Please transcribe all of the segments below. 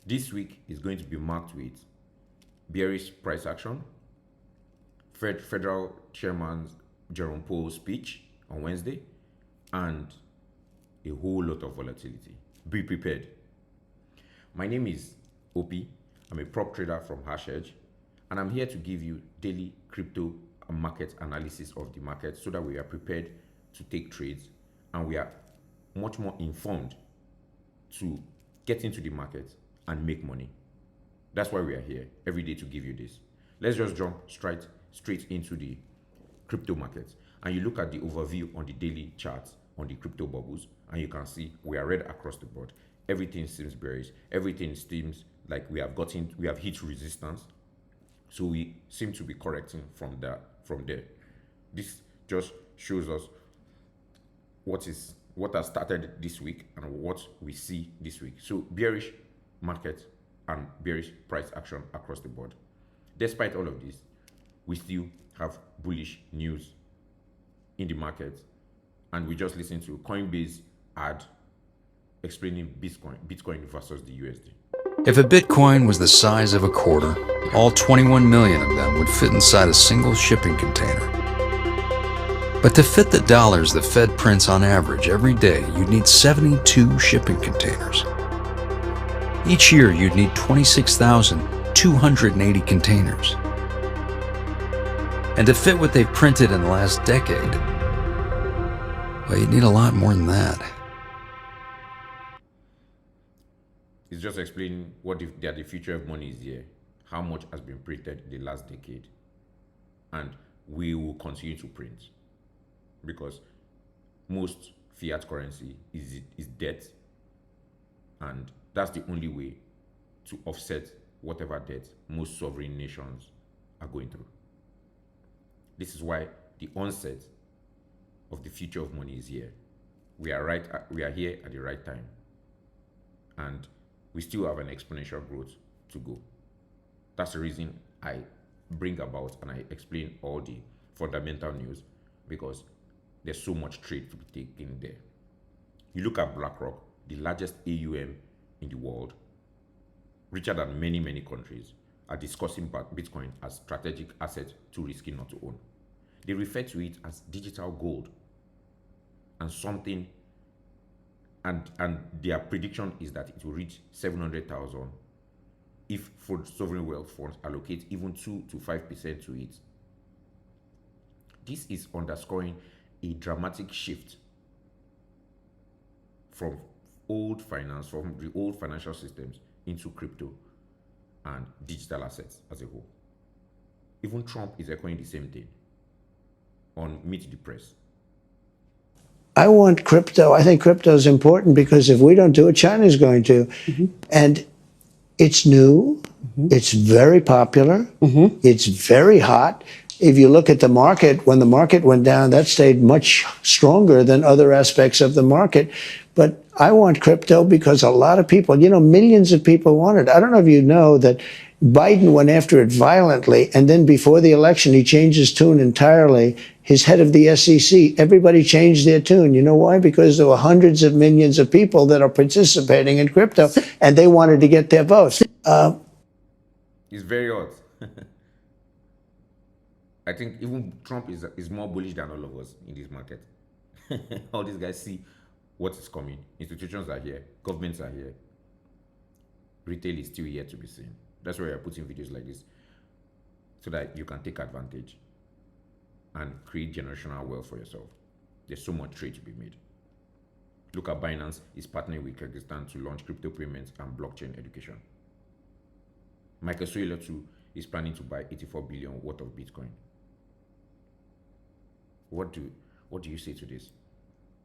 This week is going to be marked with bearish price action, Federal Chairman Jerome Powell's speech on Wednesday, and a whole lot of volatility. Be prepared. My name is OP. I'm a prop trader from HashEdge, and I'm here to give you daily crypto and market analysis of the market so that we are prepared to take trades and we are much more informed to get into the market and make money. That's why we are here every day to give you this. Let's just jump straight into the crypto market. And you look at the overview on the daily charts on the crypto bubbles, and you can see we are red across the board. Everything seems bearish. Everything seems like we have hit resistance. So we seem to be correcting from there. This just shows us what has started this week and what we see this week. So bearish market and bearish price action across the board. Despite all of this, we still have bullish news in the market, and we just listened to Coinbase ad explaining Bitcoin versus the USD. If a Bitcoin was the size of a quarter, all 21 million of them would fit inside a single shipping container. But to fit the dollars the Fed prints on average every day, you'd need 72 shipping containers. Each year, you'd need 26,280 containers. And to fit what they've printed in the last decade, well, you'd need a lot more than that. It's just explaining that the future of money is here, how much has been printed in the last decade, and we will continue to print because most fiat currency is debt, and that's the only way to offset whatever debt most sovereign nations are going through. This is why the onset of the future of money is here. We are here at the right time, and we still have an exponential growth to go. That's the reason I bring about and I explain all the fundamental news, because there's so much trade to be taken there. You look at BlackRock, the largest AUM in the world, richer than many countries, are discussing Bitcoin as strategic asset too risky not to own. They refer to it as digital gold and something, and their prediction is that it will reach 700,000 if sovereign wealth funds allocate even 2 to 5% to it. This is underscoring a dramatic shift from the old financial systems into crypto and digital assets as a whole. Even Trump is echoing the same thing on Meet the Press. I want crypto. I think crypto is important because if we don't do it, China's going to. Mm-hmm. And it's new. Mm-hmm. It's very popular. Mm-hmm. It's very hot. If you look at the market, when the market went down, that stayed much stronger than other aspects of the market. But I want crypto because a lot of people, millions of people want it. I don't know if you know that Biden went after it violently, and then before the election, he changed his tune entirely. His head of the SEC, everybody changed their tune. You know why? Because there were hundreds of millions of people that are participating in crypto, and they wanted to get their votes. It's very odd. I think even Trump is more bullish than all of us in this market. All these guys see what is coming. Institutions are here. Governments are here. Retail is still yet to be seen. That's why we are putting videos like this, so that you can take advantage and create generational wealth for yourself. There's so much trade to be made. Look at Binance is partnering with Turkistan to launch crypto payments and blockchain education. Microsoft too is planning to buy 84 billion worth of Bitcoin. What do you say to this?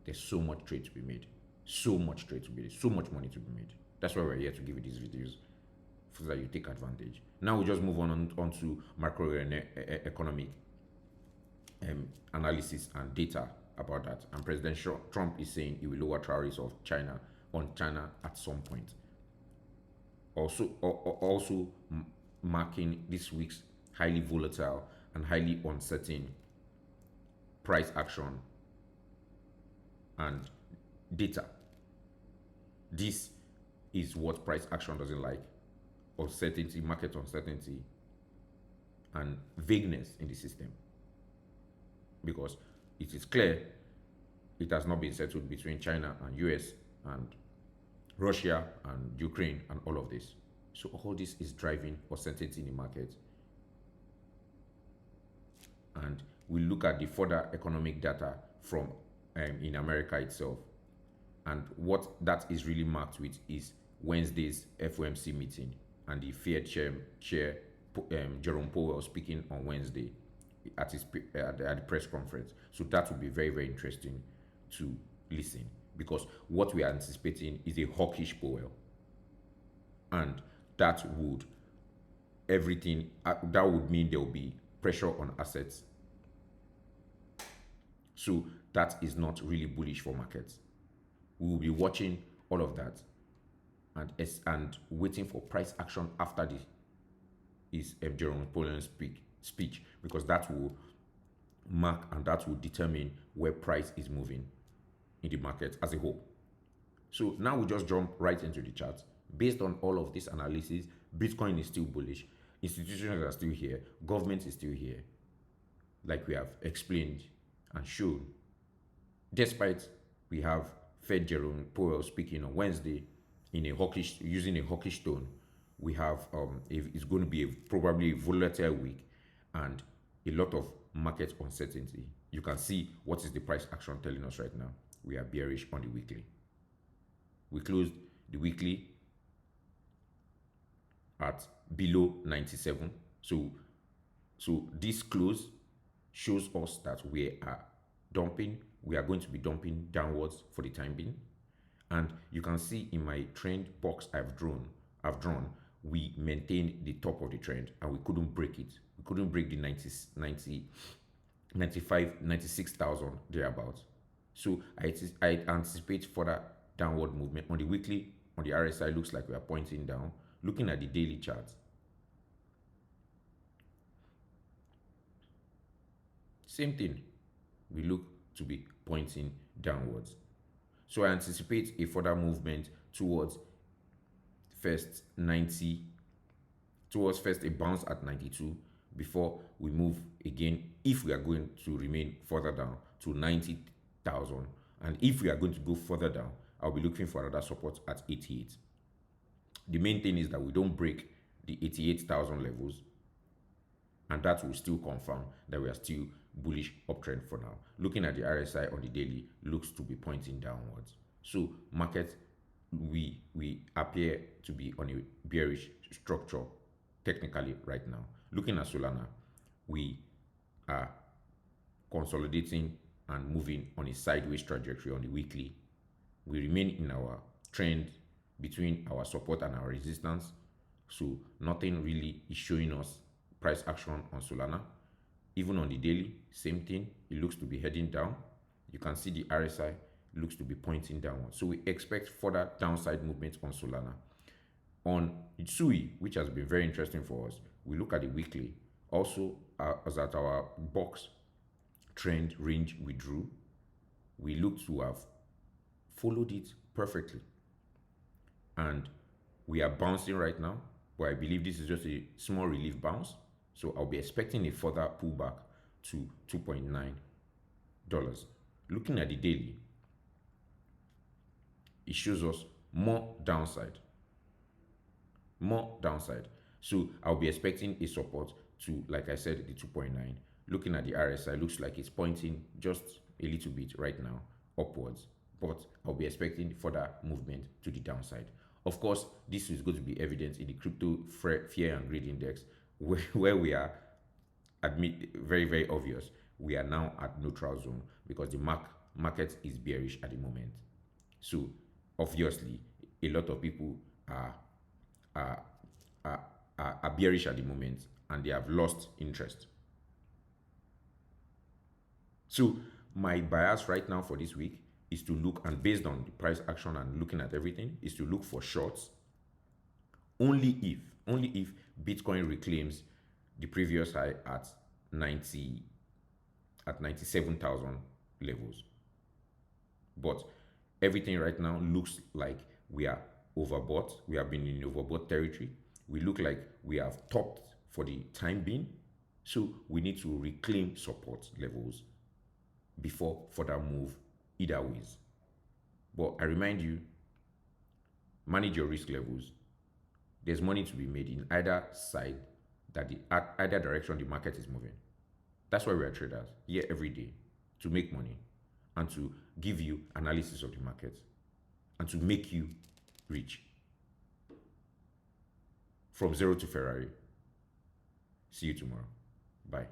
There's so much trade to be made. So much trade to be made. So much money to be made. That's why we're here to give you these videos, so that you take advantage. Now we just move on to macroeconomic analysis and data about that. And President Trump is saying he will lower tariffs on China at some point. Also marking this week's highly volatile and highly uncertain price action and data. This is what price action doesn't like. Uncertainty, market uncertainty, and vagueness in the system. Because it is clear it has not been settled between China and US and Russia and Ukraine and all of this. So all this is driving uncertainty in the market. And we look at the further economic data from in America itself. And what that is really marked with is Wednesday's FOMC meeting and the Fed chair Jerome Powell speaking on Wednesday at the press conference. So that would be very, very interesting to listen, because what we are anticipating is a hawkish Powell, and that would mean there will be pressure on assets. So that is not really bullish for markets. We will be watching all of that and waiting for price action after Jerome Powell's speech, because that will mark and that will determine where price is moving in the market as a whole. So now we just jump right into the chart. Based on all of this analysis, Bitcoin is still bullish, institutions are still here, government is still here, like we have explained and shown. Despite we have Fed Jerome Powell speaking on Wednesday using a hawkish tone, we have it's going to be probably a volatile week and a lot of market uncertainty. You can see what is the price action telling us right now. We are bearish on the weekly. We closed the weekly at below 97. So this close shows us that we are dumping. We are going to be dumping downwards for the time being. And you can see in my trend box I've drawn, we maintained the top of the trend and we couldn't break it. We couldn't break the 96,000 thereabouts. So I anticipate further downward movement. On the weekly, on the RSI, looks like we are pointing down. Looking at the daily charts, same thing. We look to be pointing downwards. So I anticipate a further movement towards first a bounce at 92 before we move again, if we are going to remain further down to 90,000. And if we are going to go further down, I'll be looking for another support at 88. The main thing is that we don't break the 88,000 levels, and that will still confirm that we are still bullish uptrend for now. Looking at the RSI on the daily, looks to be pointing downwards. So market, we appear to be on a bearish structure technically right now. Looking at Solana, we are consolidating and moving on a sideways trajectory on the weekly. We remain in our trend between our support and our resistance. So nothing really is showing us price action on Solana. Even on the daily, same thing. It looks to be heading down. You can see the RSI looks to be pointing downward. So we expect further downside movement on Solana. On SUI, which has been very interesting for us, we look at the weekly. Also, as at our box trend range we drew, we look to have followed it perfectly. And we are bouncing right now, but I believe this is just a small relief bounce. So I'll be expecting a further pullback to $2.9. Looking at the daily, it shows us more downside. More downside. So I'll be expecting a support to, like I said, the 2.9. Looking at the RSI, looks like it's pointing just a little bit right now upwards, but I'll be expecting further movement to the downside. Of course, this is going to be evident in the crypto fear and greed index, where we are, very, very obvious, we are now at neutral zone because the market is bearish at the moment. So obviously, a lot of people are bearish at the moment and they have lost interest. So my bias right now for this week is to look, and based on the price action and looking at everything, is to look for shorts only if Bitcoin reclaims the previous high at 97,000 levels. But everything right now looks like we are overbought. We have been in overbought territory. We look like we have topped for the time being. So we need to reclaim support levels before further move either ways. But I remind you, manage your risk levels. There's money to be made in either side, either direction the market is moving. That's why we are traders here every day, to make money and to give you analysis of the market and to make you rich. From zero to Ferrari. See you tomorrow. Bye.